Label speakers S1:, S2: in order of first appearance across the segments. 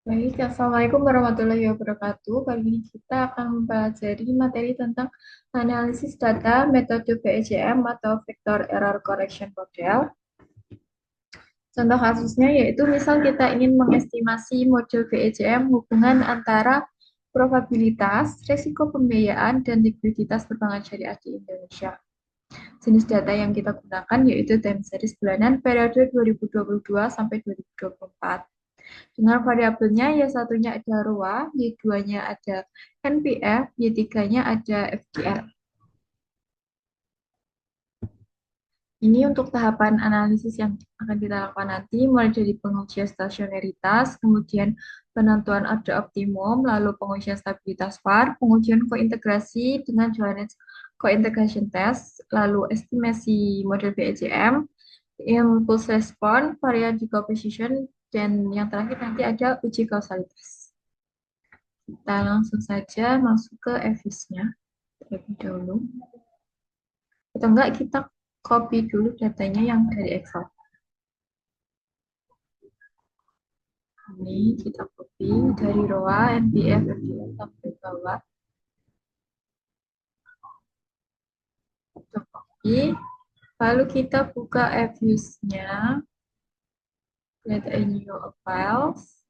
S1: Baik, Assalamualaikum warahmatullahi wabarakatuh. Kali ini kita akan mempelajari materi tentang analisis data metode VECM atau Vector Error Correction Model. Contoh kasusnya yaitu misal kita ingin mengestimasi model VECM hubungan antara probabilitas, risiko pembiayaan, dan likuiditas perbankan syariah di Indonesia. Jenis data yang kita gunakan yaitu time series bulanan periode 2022 sampai 2024. Dengan variabelnya, y satunya ada ROA, y 2-nya ada NPF, y 3-nya ada FDR. Ini untuk tahapan analisis yang akan kita lakukan nanti, mulai dari pengujian stasionaritas, kemudian penentuan order optimum, lalu pengujian stabilitas VAR, pengujian kointegrasi dengan Johannes Cointegration Test, lalu estimasi model BECM, impulse response, varian decomposition, dan yang terakhir nanti ada uji kausalitas. Kita langsung saja masuk ke EVIS-nya terlebih dahulu. Atau enggak, kita copy dulu datanya yang dari Excel. Ini kita copy dari ROA, NPF, FDR sampai bawah. Kita copy. Lalu kita buka EVIS-nya. Create a new files.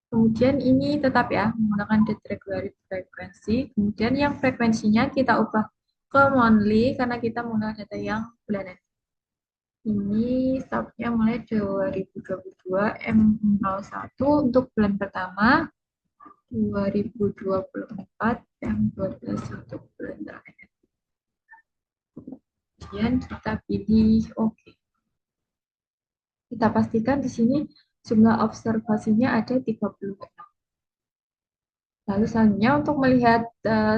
S1: Kemudian ini tetap ya, menggunakan date regularity frequency. Kemudian yang frekuensinya kita ubah ke monthly karena kita menggunakan data yang bulanan. Ini stopnya mulai 2022 M01 untuk bulan pertama, 2024 M12 untuk bulan terakhir. Kemudian kita pilih OK. Kita pastikan di sini jumlah observasinya ada 36. Lalu selanjutnya untuk melihat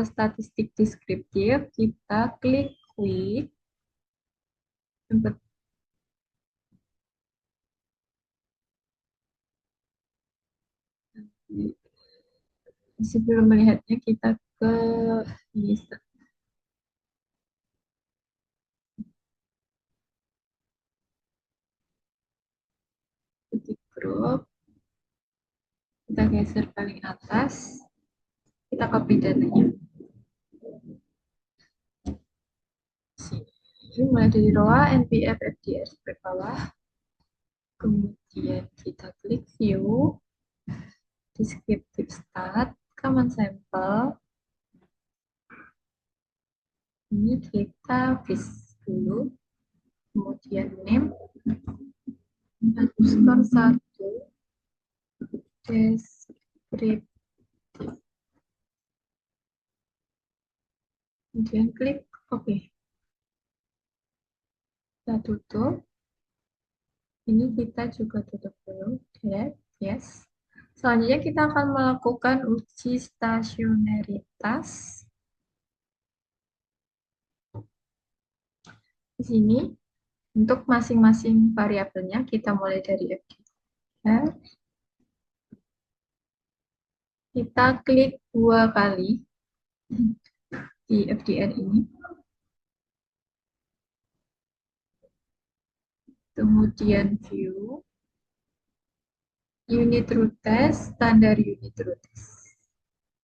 S1: statistik deskriptif, kita klik quick. Sebelum melihatnya kita ke list grup, kita geser paling atas, kita copy datanya. Ini mulai dari ROA, NPF, FDR sampai bawah. Kemudian kita klik view, descriptive stat, common sample. Ini kita fish dulu, kemudian name, underscore 1, descriptive. Kemudian klik OK. Kita tutup. Ini kita juga tutup dulu. Yes. Selanjutnya kita akan melakukan uji stasionaritas. Di sini untuk masing-masing variabelnya kita mulai dari FDR. Kita klik 2 kali di FDR ini. Kemudian view, unit root test, standar unit root test.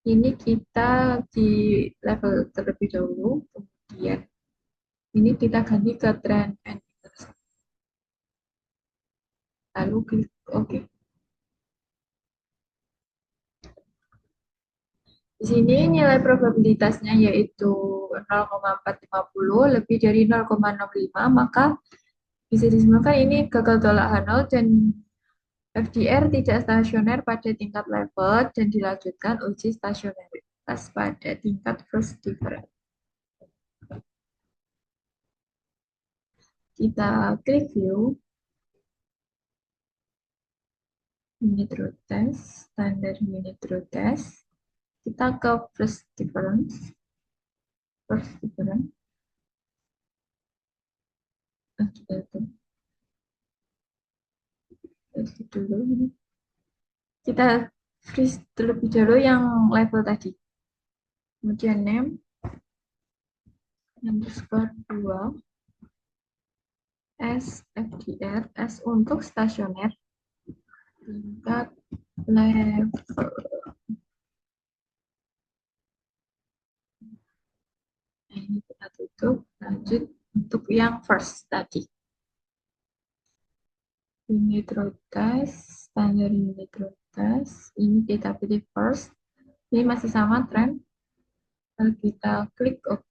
S1: Ini kita di level terlebih dahulu, kemudian ini kita ganti ke trend and intercept. Lalu klik OK. Di sini nilai probabilitasnya yaitu 0,450 lebih dari 0,65, maka bisa disimpulkan ini gagal tolak Hanol dan FDR tidak stasioner pada tingkat level dan dilanjutkan uji stasionaritas pada tingkat first difference. Kita klik view, unit root test, standar unit root test. Kita ke first difference. First difference. Kita dulu ini. Kita freeze terlebih dahulu yang level tadi. Kemudian name underscore 2 S FDR S untuk stasioner tingkat level. Nah, ini kita tutup. Lanjut untuk yang first tadi. Unit root test, standar unit root test. Ini kita pilih first. Ini masih sama trend. Lalu kita klik OK.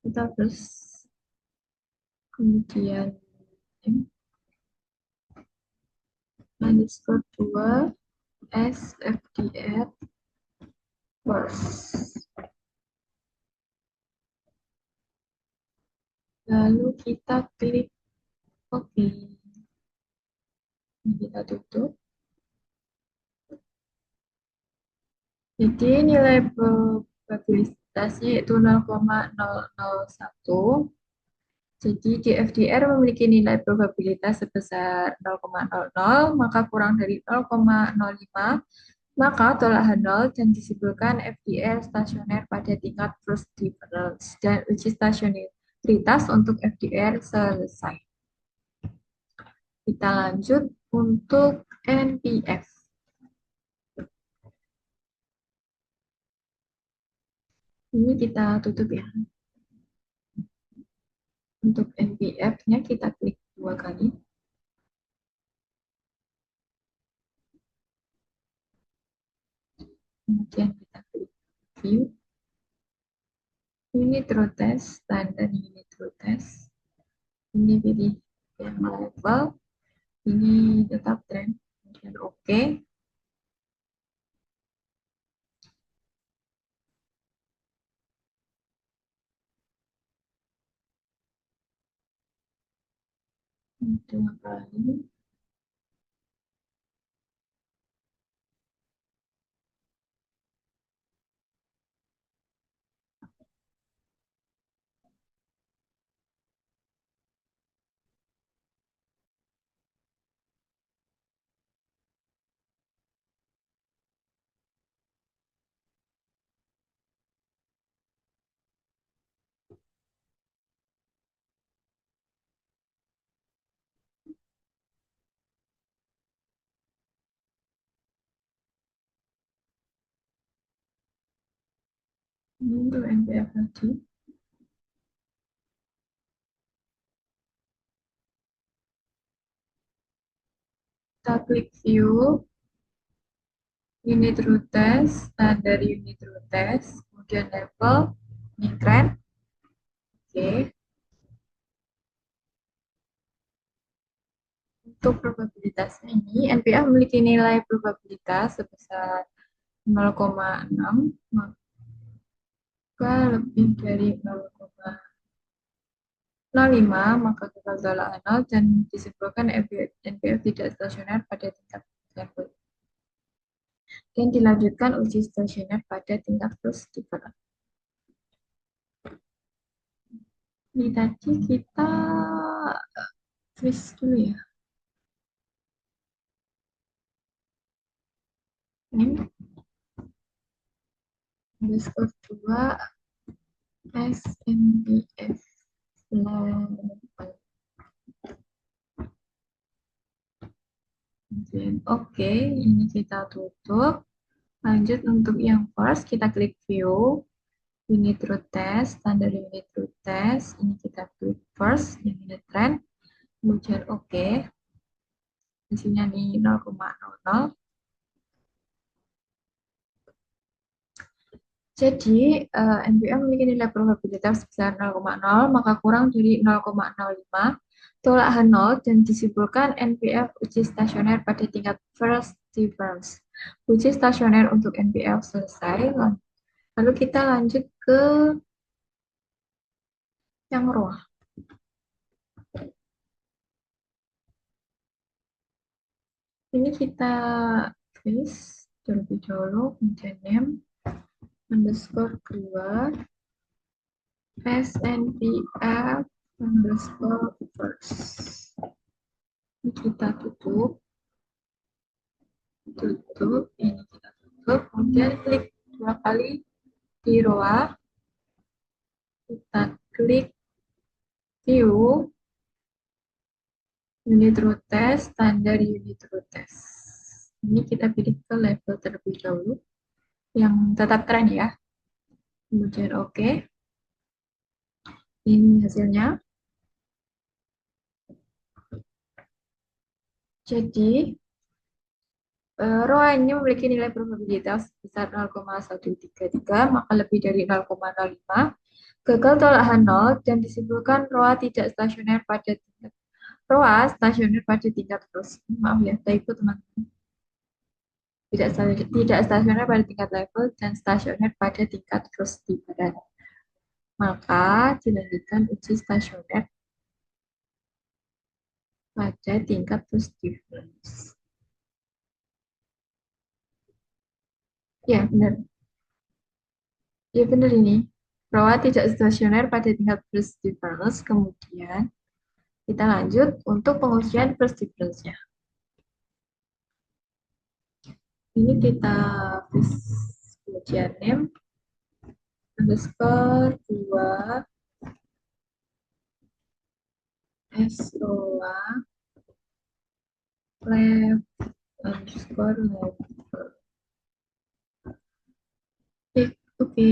S1: Kita terus kemudian underscore 2 SFDR first. Lalu kita klik OK. Ini kita tutup. Jadi nilai probabilitasnya yaitu 0,001. Jadi di FDR memiliki nilai probabilitas sebesar 0,00, maka kurang dari 0,05, maka tolak 0 dan disimpulkan FDR stasioner pada tingkat first difference dan uji stasioneritas untuk FDR selesai. Kita lanjut untuk NPF. Ini kita tutup ya. Untuk NPF-nya kita klik 2 kali. Kemudian kita klik view. Unit root test, standar unit root test. Ini pilih yang level. Ini tetap trend. Kemudian OK. Dua kali. Ini untuk NPF tadi. Kita klik view. Unit root test, standar unit root test. Kemudian level. Ini trend. Oke. Untuk probabilitasnya ini, NPF memiliki nilai probabilitas sebesar 0,6, maka lebih dari 0,05, maka gagal tolak 0 dan disimpulkan NPF tidak stasioner pada tingkat level. Dan dilanjutkan uji stasioner pada tingkat plus different. Ini tadi kita freeze dulu ya. Ini underscore 2 SMBF level. Oke, ini kita tutup. Lanjut untuk yang first, kita klik view. Unit root test, standar unit root test. Ini kita klik first, yang unit trend. Kemudian oke. Hasilnya nih 0,00. Jadi, NPF memiliki nilai probabilitas sebesar 0,0, maka kurang dari 0,05, tolak 0, dan disimpulkan NPF uji stasioner pada tingkat first difference. Uji stasioner untuk NPF selesai. Lalu kita lanjut ke yang roh. Ini kita freeze terlebih dahulu, kemudian name underscore 2 SNPF underscore first. Ini kita tutup, ini kita tutup, kemudian klik 2 kali di row, kita klik view, unit root test, standar unit root test. Ini kita pilih ke level terlebih dahulu, yang tetap tren ya. Kemudian oke. Ini hasilnya. Jadi, ROA-nya memiliki nilai probabilitas sebesar 0,133, maka lebih dari 0,05. Gagal tolak nol dan disimpulkan ROA tidak stasioner pada tingkat. ROA stasioner pada tingkat terus. Maaf ya, typo teman-teman. Tidak stasioner pada tingkat level dan stasioner pada tingkat terus di badan. Maka dilanjutkan uji stasioner pada tingkat terus difference. Ya, benar. Ya, benar ini. ROA tidak stasioner pada tingkat first difference. Kemudian kita lanjut untuk pengujian first difference-nya. Ini kita pengujian name underscore 2 S ROA lab underscore lab. Oke.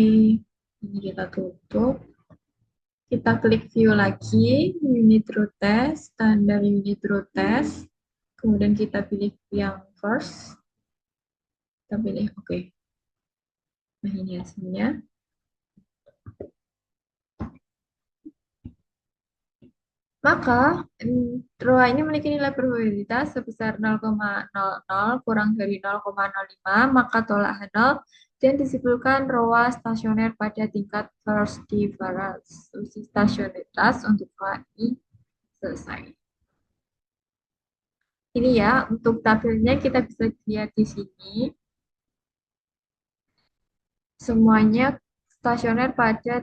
S1: Ini kita tutup. Kita klik view lagi, unit root test, standar unit root test. Kemudian kita pilih yang first. Kita pilih oke. Nah, ini hasilnya. Maka, ROA ini memiliki nilai probabilitas sebesar 0,00 kurang dari 0,05, maka tolak nol dan disimpulkan ROA stasioner pada tingkat first difference. Uji stasioneritas untuk ROA ini selesai. Ini ya, untuk tabelnya kita bisa lihat di sini. Semuanya stasioner pada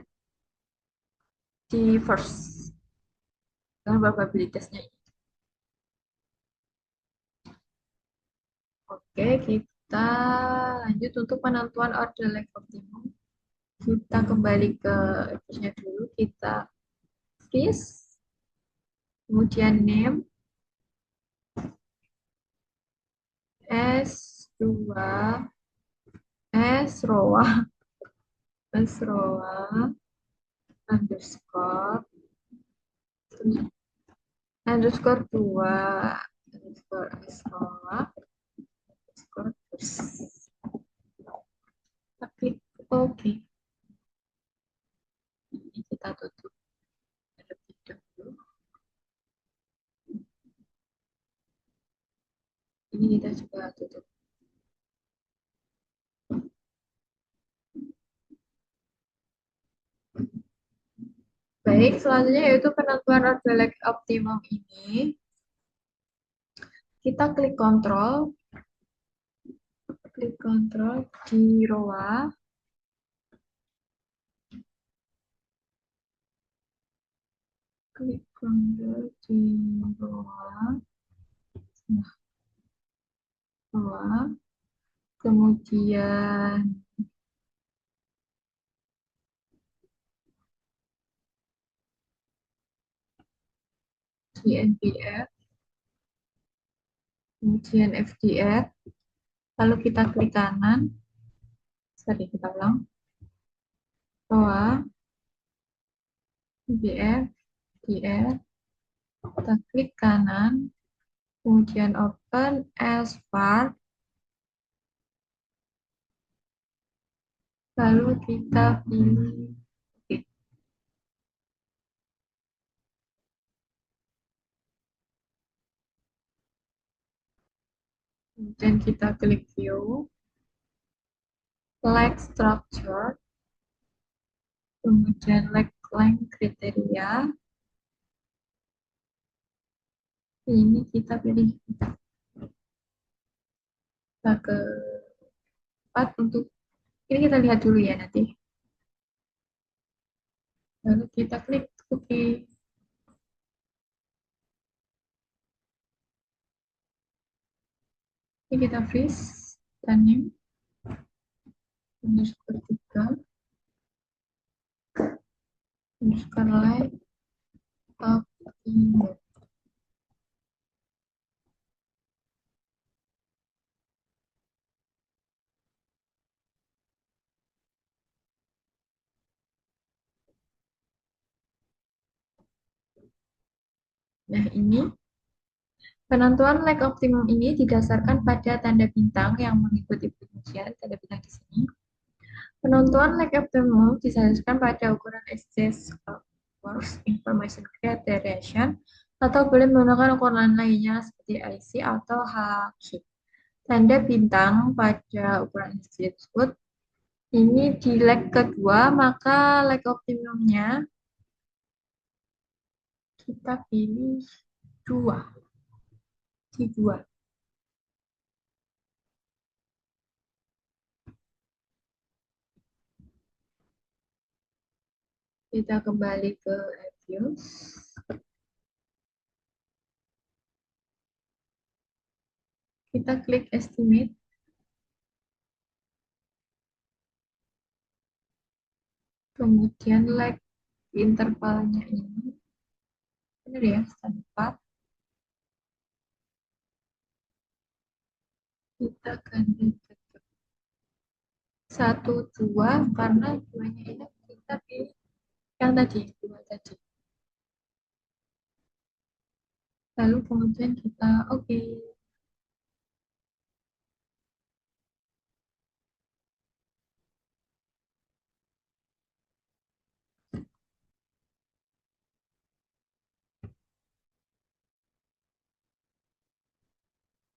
S1: di first. Dengan probabilitasnya. Oke, kita lanjut untuk penentuan order leg optimum. Kita kembali ke nya dulu, kita freeze, kemudian name, S2, S-ROA, S-ROA, underscore, underscore 2, underscore S-ROA, underscore terus. Tapi oke. Ini kita tutup terlebih dahulu. Ini kita coba tutup. Baik, selanjutnya yaitu penentuan order leg optimum ini. Kita klik kontrol di ROA. Klik kontrol di ROA. Nah, ROA. Kemudian GNPF. Kemudian FDF. Lalu kita klik kanan. Sorry, kita ulang. ROA. FDF. FDF. Kita klik kanan. Kemudian open as part. Lalu kita pilih oke. Kemudian kita klik view, like structure, kemudian like length kriteria. Ini kita pilih kita ke 4 untuk ini kita lihat dulu ya nanti. Lalu kita klik oke. Ini kita freeze dan name underscore 3 underscore like optimum. Nah, ini penentuan leg optimum ini didasarkan pada tanda bintang yang mengikuti pengujian tanda bintang di sini. Penentuan leg optimum didasarkan pada ukuran exchange force information creation atau boleh menggunakan ukuran lainnya seperti IC atau HQ. Tanda bintang pada ukuran exchange tersebut ini di leg kedua, maka leg optimumnya kita pilih dua, di dua. Kita kembali ke reviews. Kita klik estimate. Kemudian leg intervalnya ini. Benar ya, 4. Kita ganti ke 1, 2. Karena duanya ini kita pilih yang tadi, 2 tadi. Lalu kemudian kita oke.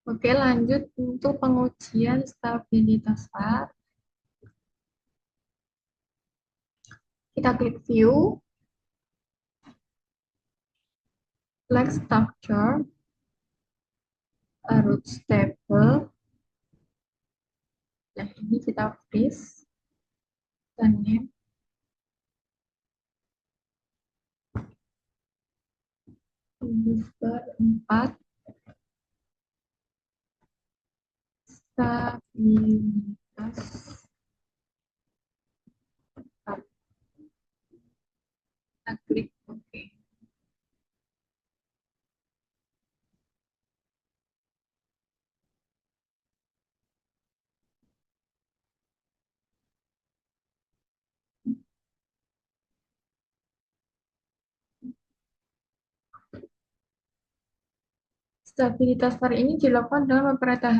S1: Oke, lanjut untuk pengujian stabilitas VAR. Kita klik view, leg structure, root stable. Nah, ini kita freeze dan name. Booster 4, stabilitas 4. Kita klik OK. Stabilitas VAR ini dilakukan dengan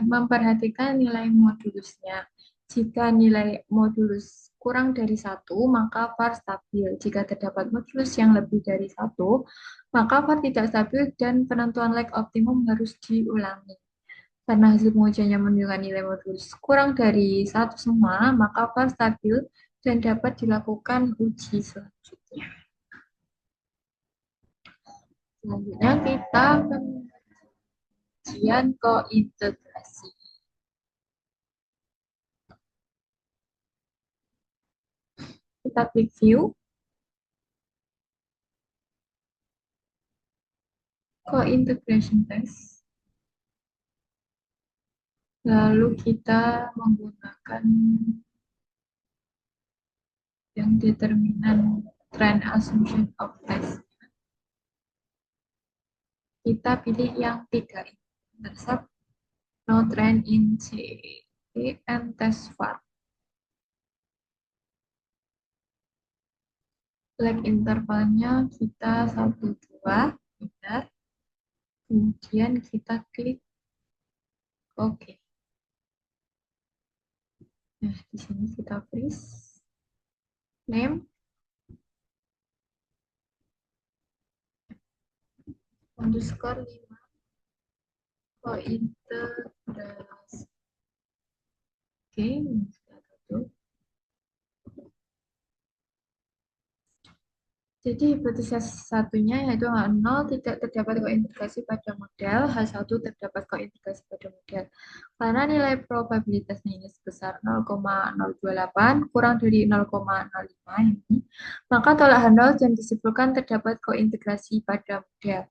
S1: memperhatikan nilai modulusnya. Jika nilai modulus kurang dari 1, maka VAR stabil. Jika terdapat modulus yang lebih dari 1, maka VAR tidak stabil dan penentuan leg optimum harus diulangi. Karena hasil pengujiannya menunjukkan nilai modulus kurang dari 1 semua, maka VAR stabil dan dapat dilakukan uji selanjutnya. Selanjutnya kita pengujian kointegrasi. Kita klik view, co-integration test. Lalu kita menggunakan yang determinan trend assumption of test. Kita pilih yang 3 ini. Intercept, no trend in C and test VAR. Leg intervalnya kita 1, 2, benar. Kemudian kita klik OK. Nah, di sini kita freeze. Name. Underscore 5. Kointegrasi. Oke, kita tutup. Jadi hipotesis satunya yaitu H0 tidak terdapat kointegrasi pada model, H1 terdapat kointegrasi pada model. Karena nilai probabilitasnya ini sebesar 0,028 kurang dari 0,05 ini, maka tolak H0 dan disimpulkan terdapat kointegrasi pada model.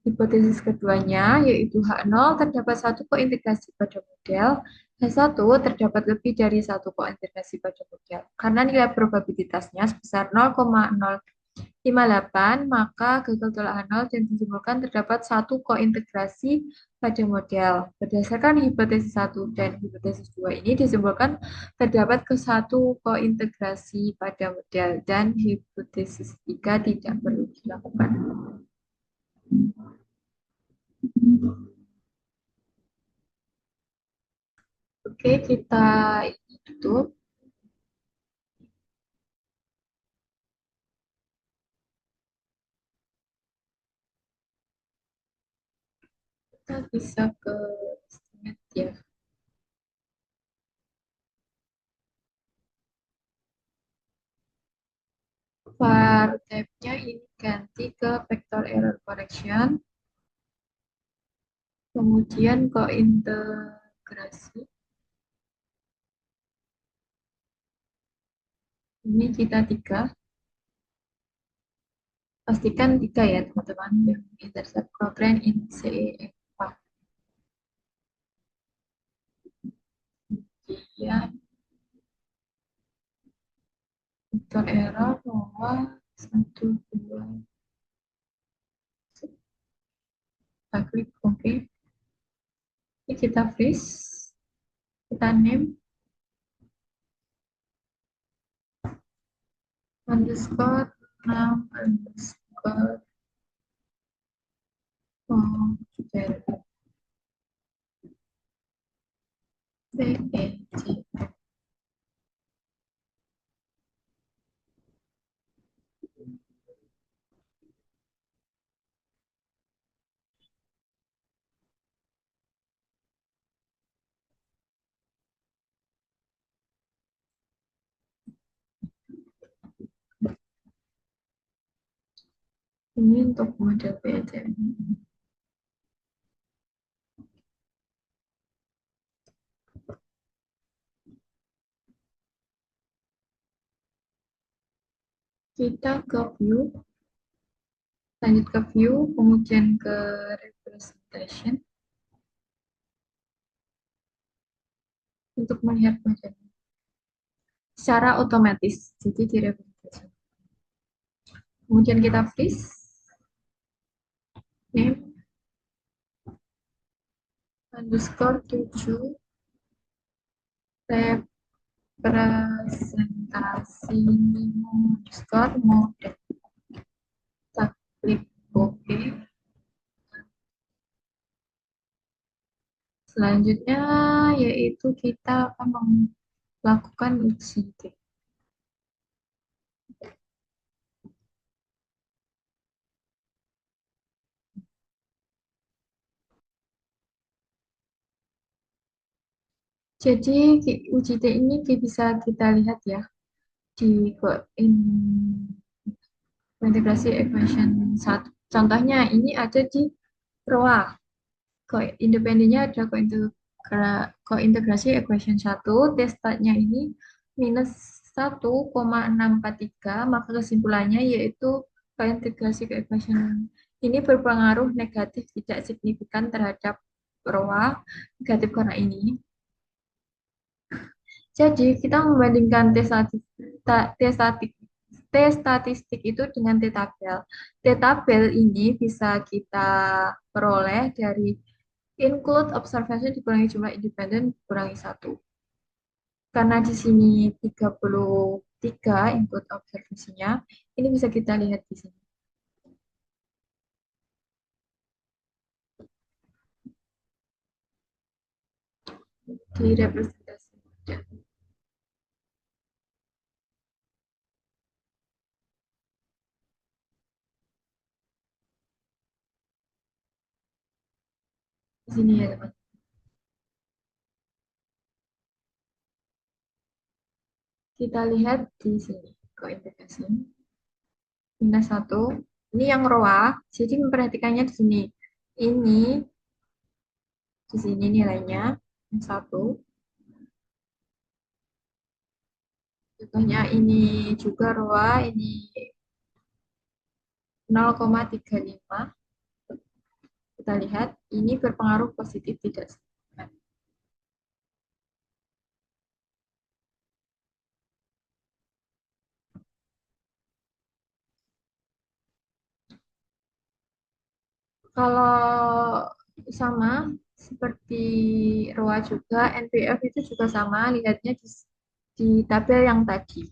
S1: Hipotesis keduanya yaitu H0 terdapat satu kointegrasi pada model, H1 terdapat lebih dari satu kointegrasi pada model. Karena nilai probabilitasnya sebesar 0,058, maka gagal tolak H0 dan disimpulkan terdapat satu kointegrasi pada model. Berdasarkan hipotesis 1 dan hipotesis 2 ini disimpulkan terdapat ke satu kointegrasi pada model dan hipotesis 3 tidak perlu dilakukan. Oke, kita tutup. Kita bisa ke estimate ya. var type-nya ini ganti ke vector error correction, kemudian ke integrasi. Ini kita tiga, pastikan tiga ya teman-teman yang intercept Cochrane in CE4. Kemudian vector error bahwa satu dua, kita klik OK. Ini kita freeze, kita name underscore name underscore dari PEC. Ini untuk model PECM. Kita ke view, lanjut ke view, kemudian ke representation untuk melihat modelnya secara otomatis. Jadi di representation. Kemudian kita freeze, name underscore 7 representasi underscore model. Kita klik OK. Selanjutnya yaitu kita akan melakukan uji T. Jadi uji T ini bisa kita lihat ya di integrasi equation 1. Contohnya ini ada di ROA. Independennya ada kointegrasi equation 1, testatnya ini minus 1,643, maka kesimpulannya yaitu kointegrasi equation ini berpengaruh negatif tidak signifikan terhadap ROA, negatif karena ini. Jadi kita membandingkan T statistik itu dengan T-tabel. T-tabel ini bisa kita peroleh dari include observation dikurangi jumlah independen dikurangi 1. Karena di sini 33 include observasinya, ini bisa kita lihat di sini. Di representasi. Di sini ya teman. Kita lihat di sini kointegrasi. Minus 1. Ini yang ROA, jadi memperhatikannya di sini. Ini di sini nilainya yang 1. Contohnya ini juga ROA, ini 0,35. Kita lihat, ini berpengaruh positif tidak signifikan. Kalau sama seperti ROA juga, NPF itu juga sama, lihatnya di tabel yang tadi.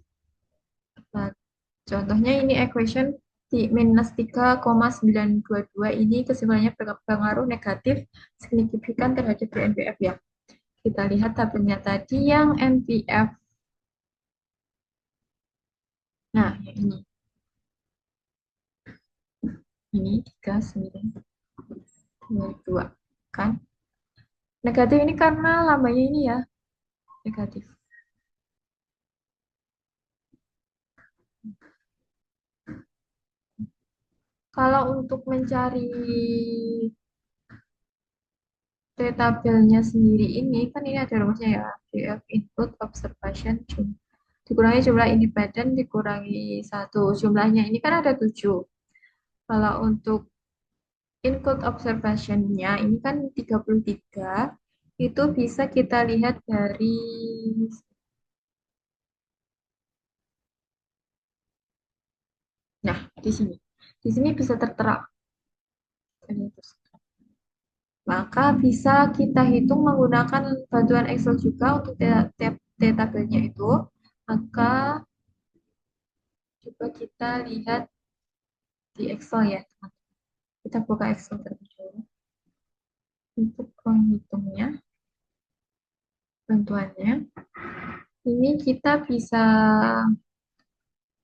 S1: Nah, contohnya ini equation minus 3,922 ini kesimpulannya berpengaruh negatif signifikan terhadap BNPF ya. Kita lihat tabelnya tadi yang NPF. Nah, yang ini. Ini 3,922 kan. Negatif ini karena lambangnya ini ya, negatif. Kalau untuk mencari tabelnya sendiri ini, kan ini ada rumusnya ya, DF input observation dikurangi jumlah independen dikurangi satu. Jumlahnya ini kan ada 7. Kalau untuk input observation-nya ini kan 33, itu bisa kita lihat dari, nah di sini. Di sini bisa tertera. Maka bisa kita hitung menggunakan bantuan Excel juga untuk tabelnya itu. Maka coba kita lihat di Excel ya, teman. Kita buka Excel terlebih dahulu. Untuk menghitungnya, bantuannya, ini kita bisa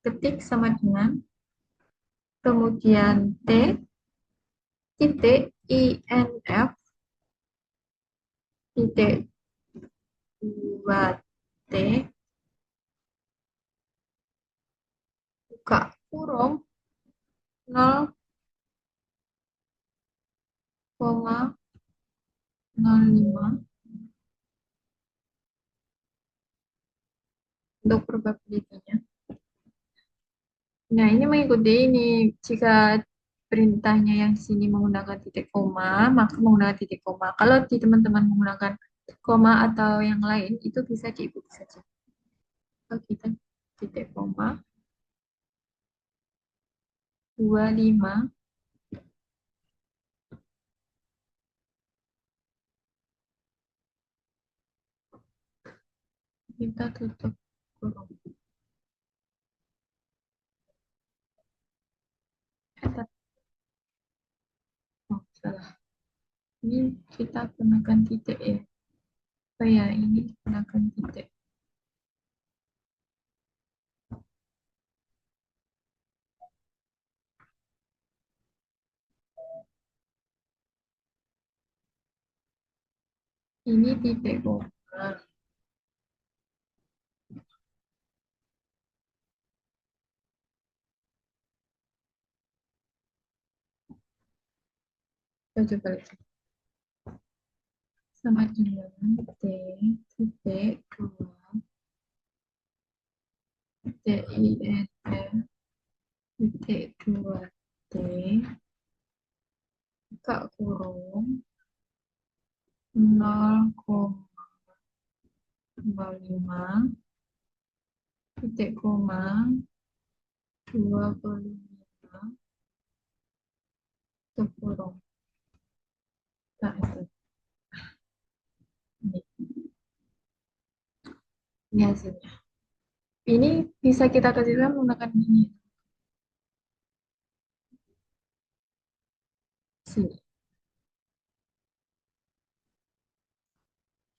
S1: ketik sama dengan kemudian T titik INF titik 2T buka kurung 0,05 untuk probability-nya. Nah, ini mengikuti ini. Jika perintahnya yang di sini menggunakan titik koma, maka menggunakan titik koma. Kalau di teman-teman menggunakan koma atau yang lain, itu bisa diikuti saja. Kalau kita titik koma 25, kita tutup kurung. Oh, salah. Ini kita gunakan titik ya. Oh ya, ini gunakan titik. Ini titik koma. Kita coba lihat. Sama dengan T titik 2 titik INF titik 2T buka kurung 0,05 titik koma 25 tutup kurung. Nah, itu. Ini hasilnya. Ini bisa kita kecilkan menggunakan ini. Sini.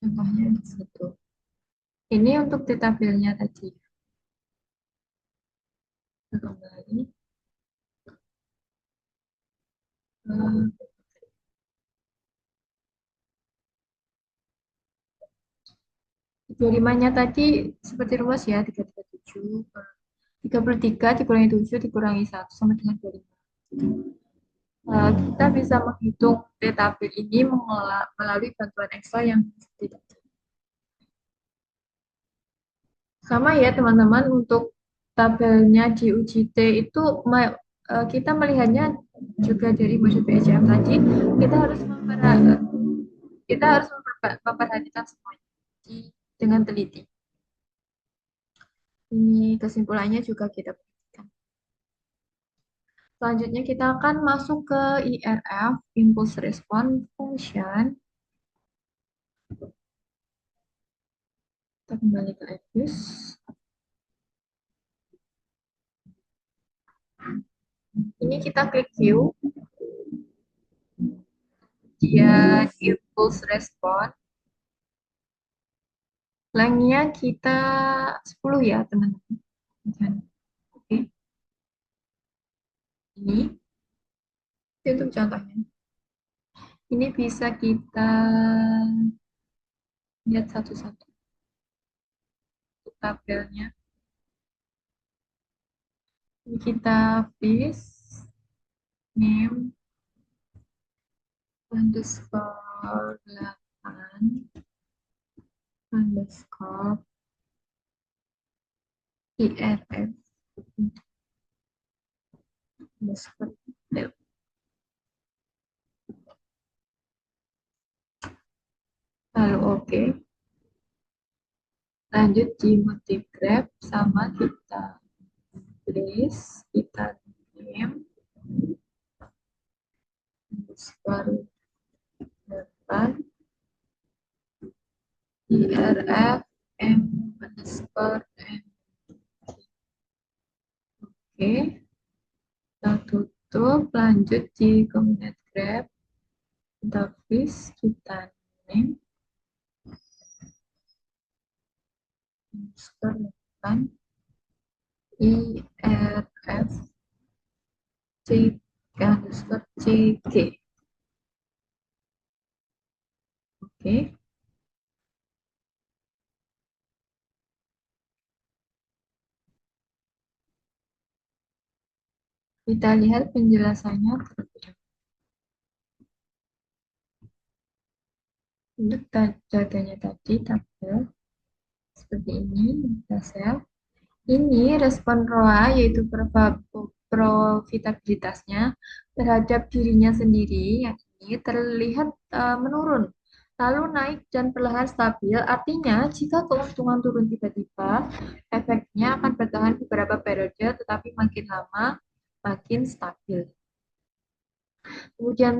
S1: Contohnya di situ. Ini untuk tabelnya tadi. Kita kembali. Eh, 25-nya tadi seperti ruas ya, 337. 33 dikurangi 7 dikurangi 1 sama dengan 25. Kita bisa menghitung tabel ini melalui bantuan Excel yang tidak. Sama ya teman-teman, untuk tabelnya di UJT itu kita melihatnya juga dari modul PJM tadi, kita harus memperhatikan semuanya dengan teliti. Ini kesimpulannya juga kita perhatikan. Selanjutnya kita akan masuk ke IRF, Impulse Response Function. Kita kembali ke Abuse. Ini kita klik view, dia impulse respon. Lengthnya kita 10 ya, teman-teman. Oke, ini itu contohnya. Ini bisa kita lihat satu-satu untuk tabelnya. Ini kita fish name underscore 8 underscore IRF underscore del. Lalu oke. Lanjut di multigraph sama kita list, kita name underscore 8 IRF M underscore M. Oke, kita tutup. Lanjut di combinate graph, kita fish, kita name underscore 8 IRF C underscore CG. Oke, kita lihat penjelasannya terlebih dahulu. Untuk datanya tadi tabel seperti ini, sel. Ini respon ROA yaitu profitabilitasnya terhadap dirinya sendiri yang ini terlihat menurun, lalu naik dan perlahan stabil. Artinya jika keuntungan turun tiba-tiba, efeknya akan bertahan beberapa periode tetapi makin lama makin stabil. Kemudian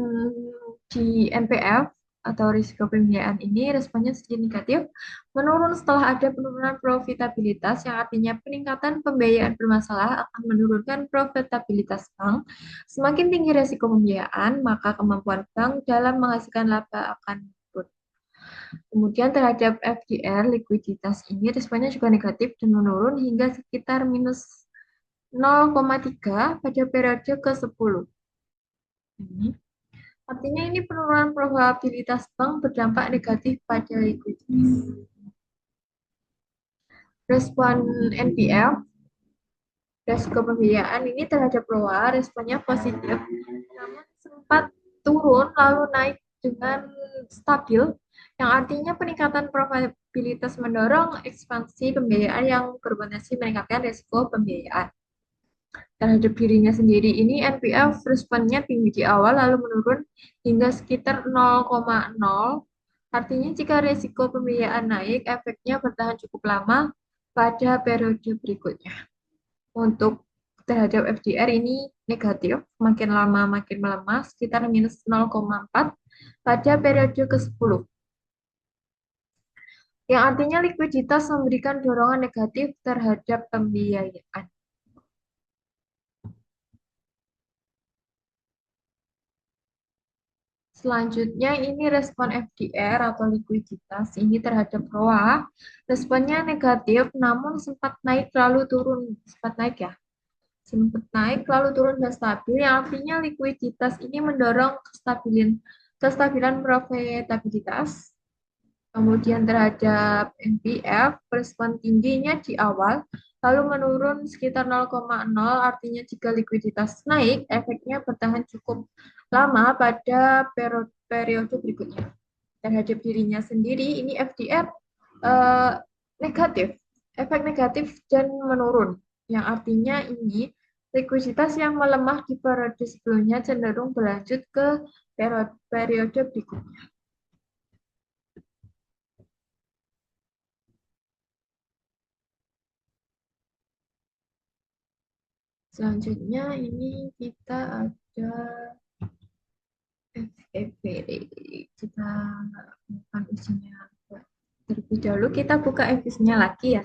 S1: di NPF atau risiko pembiayaan ini responnya sedikit negatif, menurun setelah ada penurunan profitabilitas yang artinya peningkatan pembiayaan bermasalah akan menurunkan profitabilitas bank. Semakin tinggi risiko pembiayaan, maka kemampuan bank dalam menghasilkan laba akan menurun. Kemudian terhadap FDR, likuiditas ini responnya juga negatif dan menurun hingga sekitar minus 0,3 pada periode ke-10. Ini artinya ini penurunan probabilitas bank berdampak negatif pada likuiditas. Respon NPL, resiko pembiayaan ini terhadap ROA, responnya positif, namun sempat turun lalu naik dengan stabil, yang artinya peningkatan probabilitas mendorong ekspansi pembiayaan yang berpotensi meningkatkan resiko pembiayaan. Terhadap dirinya sendiri ini NPL responnya tinggi di awal lalu menurun hingga sekitar 0,0. Artinya jika risiko pembiayaan naik, efeknya bertahan cukup lama pada periode berikutnya. Untuk terhadap FDR ini negatif, makin lama makin melemah sekitar minus 0,4 pada periode ke-10. Yang artinya likuiditas memberikan dorongan negatif terhadap pembiayaan. Selanjutnya ini respon FDR atau likuiditas ini terhadap ROA. Responnya negatif namun sempat naik lalu turun, sempat naik ya. Sempat naik lalu turun dan stabil, yang artinya likuiditas ini mendorong kestabilan profitabilitas. Kemudian terhadap NPF, respon tingginya di awal, lalu menurun sekitar 0,0, artinya jika likuiditas naik, efeknya bertahan cukup lama pada periode berikutnya. Terhadap dirinya sendiri, ini FDR negatif, efek negatif dan menurun, yang artinya ini likuiditas yang melemah di periode sebelumnya cenderung berlanjut ke periode berikutnya. Selanjutnya ini kita ada FEVD. Kita bukan isinya terlebih dahulu. Kita buka FIS-nya lagi ya.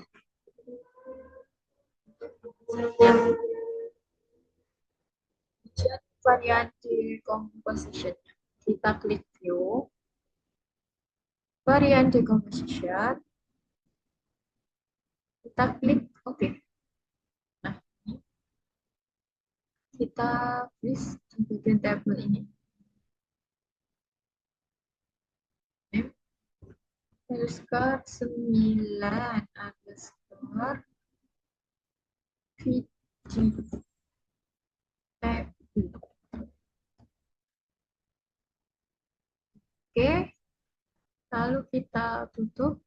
S1: varian decomposition. Kita klik view, varian decomposition, kita klik OK. Nah, ini kita list di bagian tabel ini. Underscore 9 underscore VG tabel. Oke, lalu kita tutup,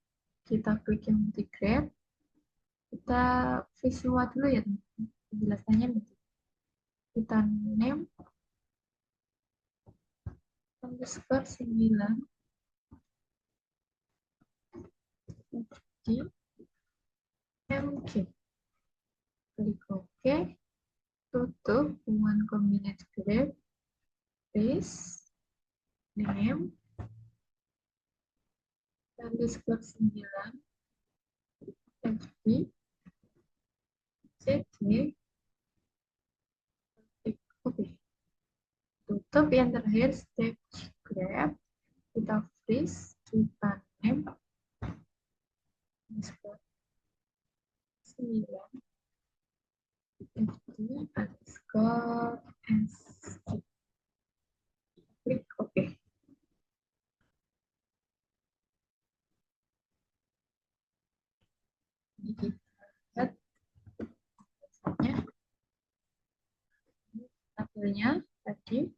S1: kita klik yang integrate, kita visual dulu ya teman-teman. Penjelasannya nanti. Kita name underscore 9 di MG. Klik OK, tutup one combinate graph, paste, name underscore 9 FB CD, klik OK. Tutup yang terakhir stage graph, kita freeze, kita name underscore 9 FD underscore SG. Klik OK. Ini kita lihat tabelnya tadi.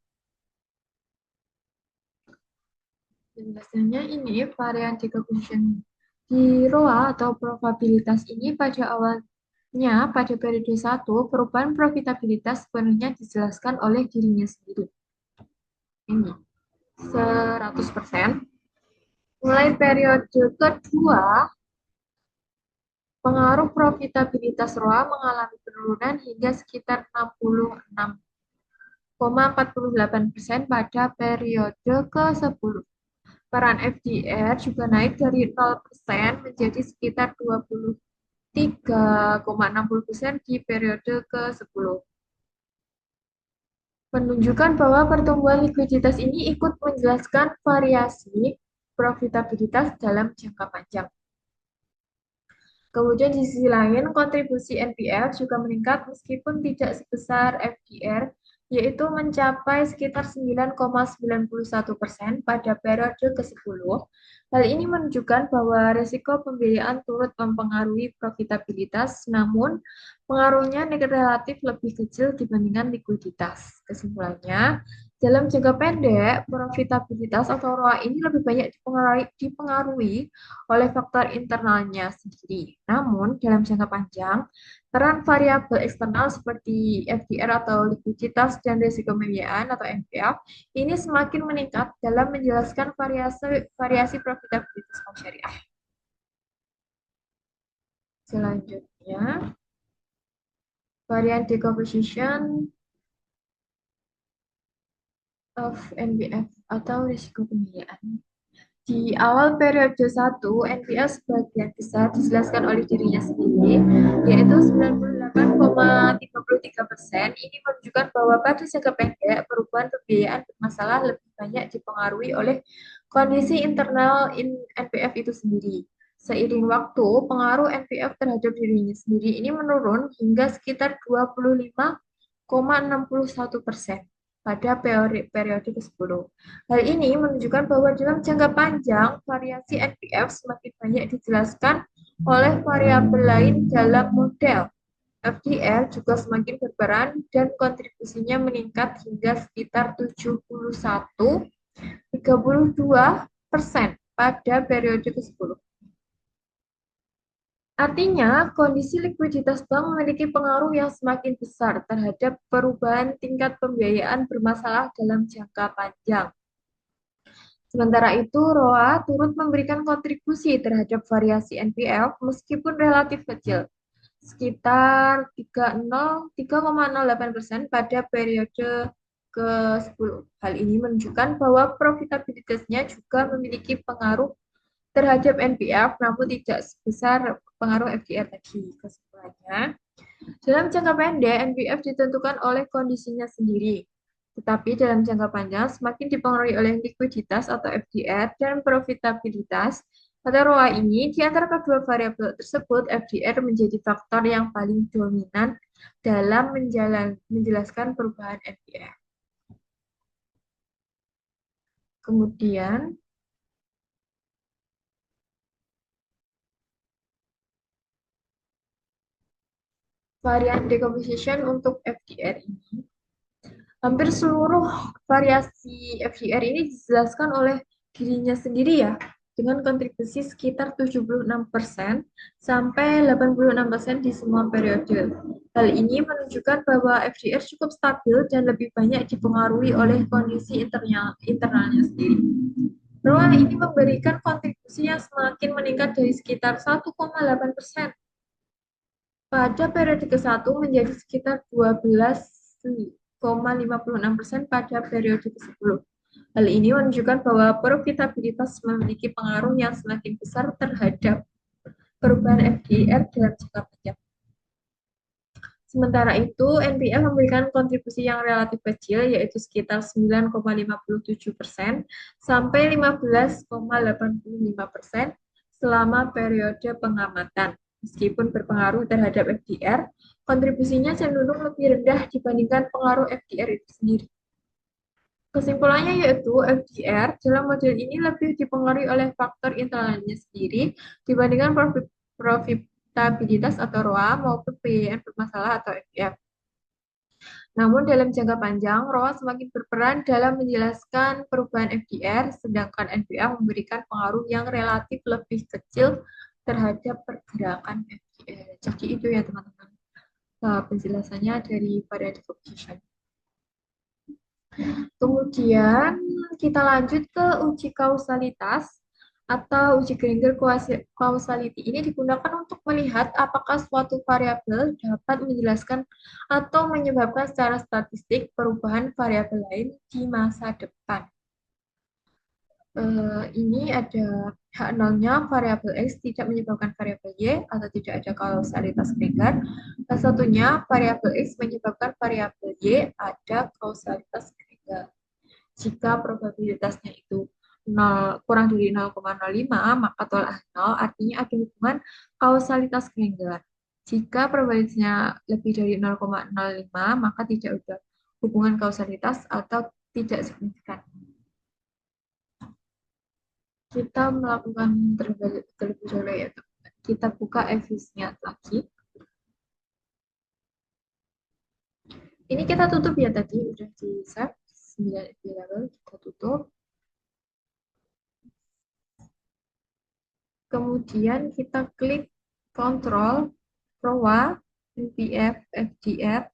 S1: Penjelasannya ini varian decomposition di ROA atau probabilitas ini pada awalnya pada periode 1 perubahan profitabilitas sepenuhnya dijelaskan oleh dirinya sendiri. Ini 100%. Mulai periode kedua, pengaruh profitabilitas ROA mengalami penurunan hingga sekitar 66,48% pada periode ke-10. Peran FDR juga naik dari 0% menjadi sekitar 23,60% di periode ke-10. Menunjukkan bahwa pertumbuhan likuiditas ini ikut menjelaskan variasi profitabilitas dalam jangka panjang. Kemudian di sisi lain, kontribusi NPL juga meningkat meskipun tidak sebesar FDR, yaitu mencapai sekitar 9,91% pada periode ke-10. Hal ini menunjukkan bahwa risiko pembiayaan turut mempengaruhi profitabilitas, namun pengaruhnya relatif lebih kecil dibandingkan likuiditas. Kesimpulannya, dalam jangka pendek, profitabilitas atau ROA ini lebih banyak dipengaruhi oleh faktor internalnya sendiri. Namun, dalam jangka panjang, peran variabel eksternal seperti FDR atau likuiditas dan risiko pembiayaan atau NPL ini semakin meningkat dalam menjelaskan variasi profitabilitas bank syariah. Selanjutnya, varian decomposition of NBF atau risiko pembiayaan. Di awal periode 1, NPL sebagian besar dijelaskan oleh dirinya sendiri, yaitu 98,33%. Ini menunjukkan bahwa pada jangka pendek, perubahan pembiayaan bermasalah lebih banyak dipengaruhi oleh kondisi internal NPF itu sendiri. Seiring waktu, pengaruh NPF terhadap dirinya sendiri ini menurun hingga sekitar 25,61% pada periode ke-10. Hal ini menunjukkan bahwa dalam jangka panjang, variasi NPF semakin banyak dijelaskan oleh variabel lain dalam model. FDR juga semakin berperan dan kontribusinya meningkat hingga sekitar 71,32% pada periode ke-10. Artinya, kondisi likuiditas bank memiliki pengaruh yang semakin besar terhadap perubahan tingkat pembiayaan bermasalah dalam jangka panjang. Sementara itu, ROA turut memberikan kontribusi terhadap variasi NPL meskipun relatif kecil, sekitar 3,08% pada periode ke-10. Hal ini menunjukkan bahwa profitabilitasnya juga memiliki pengaruh terhadap NPF, namun tidak sebesar pengaruh FDR tadi. Kesimpulannya, dalam jangka pendek, NPF ditentukan oleh kondisinya sendiri. Tetapi dalam jangka panjang semakin dipengaruhi oleh likuiditas atau FDR dan profitabilitas atau ROA ini, di antara kedua variabel tersebut, FDR menjadi faktor yang paling dominan dalam menjelaskan perubahan FDR. Kemudian, varian decomposition untuk FDR ini, hampir seluruh variasi FDR ini dijelaskan oleh dirinya sendiri ya, dengan kontribusi sekitar 76% sampai 86% di semua periode. Hal ini menunjukkan bahwa FDR cukup stabil dan lebih banyak dipengaruhi oleh kondisi internalnya sendiri. ROA ini memberikan kontribusi yang semakin meningkat dari sekitar 1,8% pada periode ke-1 menjadi sekitar 12,56% pada periode ke-10. Hal ini menunjukkan bahwa profitabilitas memiliki pengaruh yang semakin besar terhadap perubahan FDR dalam jangka panjang. Sementara itu, NPL memberikan kontribusi yang relatif kecil, yaitu sekitar 9,57% sampai 15,85% selama periode pengamatan. Meskipun berpengaruh terhadap FDR, kontribusinya cenderung lebih rendah dibandingkan pengaruh FDR itu sendiri. Kesimpulannya yaitu FDR dalam model ini lebih dipengaruhi oleh faktor internalnya sendiri dibandingkan profitabilitas atau ROA maupun PYN bermasalah atau FDR. Namun dalam jangka panjang, ROA semakin berperan dalam menjelaskan perubahan FDR, sedangkan NPL memberikan pengaruh yang relatif lebih kecil terhadap pergerakan FDR. Jadi itu ya teman-teman, penjelasannya dari variable decomposition. Kemudian kita lanjut ke uji kausalitas atau uji Granger causality. Ini digunakan untuk melihat apakah suatu variabel dapat menjelaskan atau menyebabkan secara statistik perubahan variabel lain di masa depan. Ini ada H0-nya variabel X tidak menyebabkan variabel Y atau tidak ada kausalitas Granger. Dan satunya variabel X menyebabkan variabel Y ada kausalitas Granger. Jika probabilitasnya itu 0, kurang dari 0,05, maka tolak 0, artinya ada hubungan kausalitas Granger. Jika probabilitasnya lebih dari 0,05, maka tidak ada hubungan kausalitas atau tidak signifikan. Kita melakukan terlebih dahulu ya. Kita buka efisiennya lagi. Ini kita tutup ya tadi, udah di save 9 level, kita tutup. Kemudian kita klik kontrol, ROA, NPF, FDF.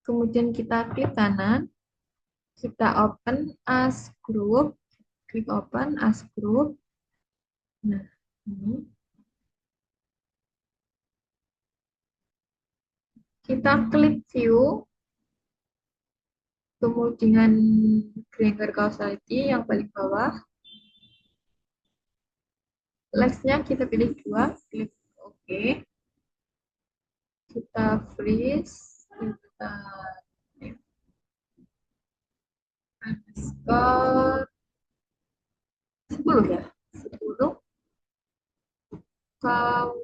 S1: Kemudian kita klik kanan, kita open as group, klik open as group. Nah, ini. Kita klik view, kemudian Granger causality yang paling bawah. Lex-nya kita pilih 2, klik OK. Kita freeze, kita underscore 10 ya, 10 kausalitas.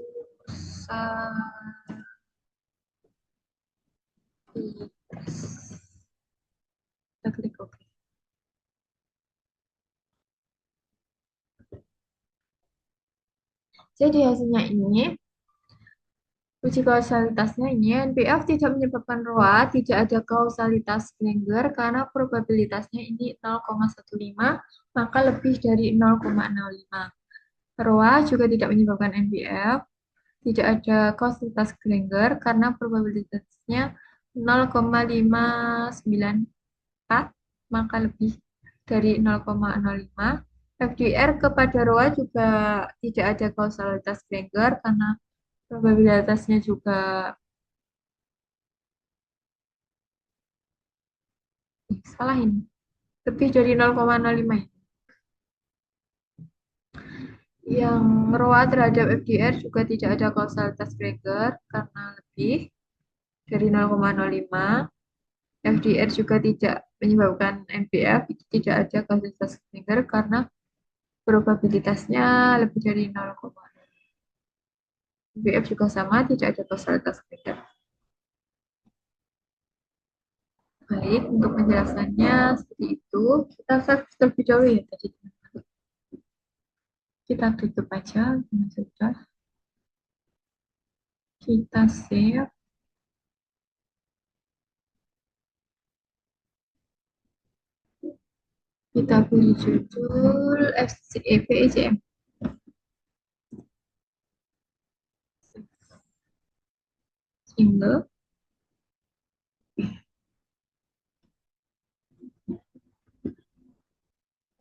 S1: Kita klik OK. Jadi hasilnya ini, uji kausalitasnya ini, NPF tidak menyebabkan ROA, tidak ada kausalitas Granger karena probabilitasnya ini 0,15, maka lebih dari 0,05. ROA juga tidak menyebabkan NPF, tidak ada kausalitas Granger karena probabilitasnya 0,594, maka lebih dari 0,05. FDR kepada ROA juga tidak ada kausalitas Granger karena probabilitasnya juga salah ini, lebih dari 0,05 ini. Yang ROA terhadap FDR juga tidak ada kausalitas Granger karena lebih dari 0,05. FDR juga tidak menyebabkan NPF, tidak ada kasus finger karena probabilitasnya lebih dari 0, NPF juga sama, tidak ada kausalitas finger. Baik, untuk penjelasannya seperti itu, kita save terlebih dahulu ya tadi. Kita tutup aja, sudah. Kita save, kita beri judul FCEVECM. Single.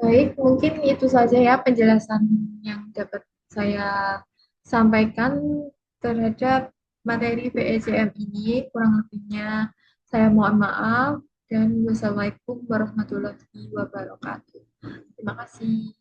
S1: Baik, mungkin itu saja ya penjelasan yang dapat saya sampaikan terhadap materi PECM ini. Kurang lebihnya saya mohon maaf dan wassalamualaikum warahmatullahi wabarakatuh. Terima kasih.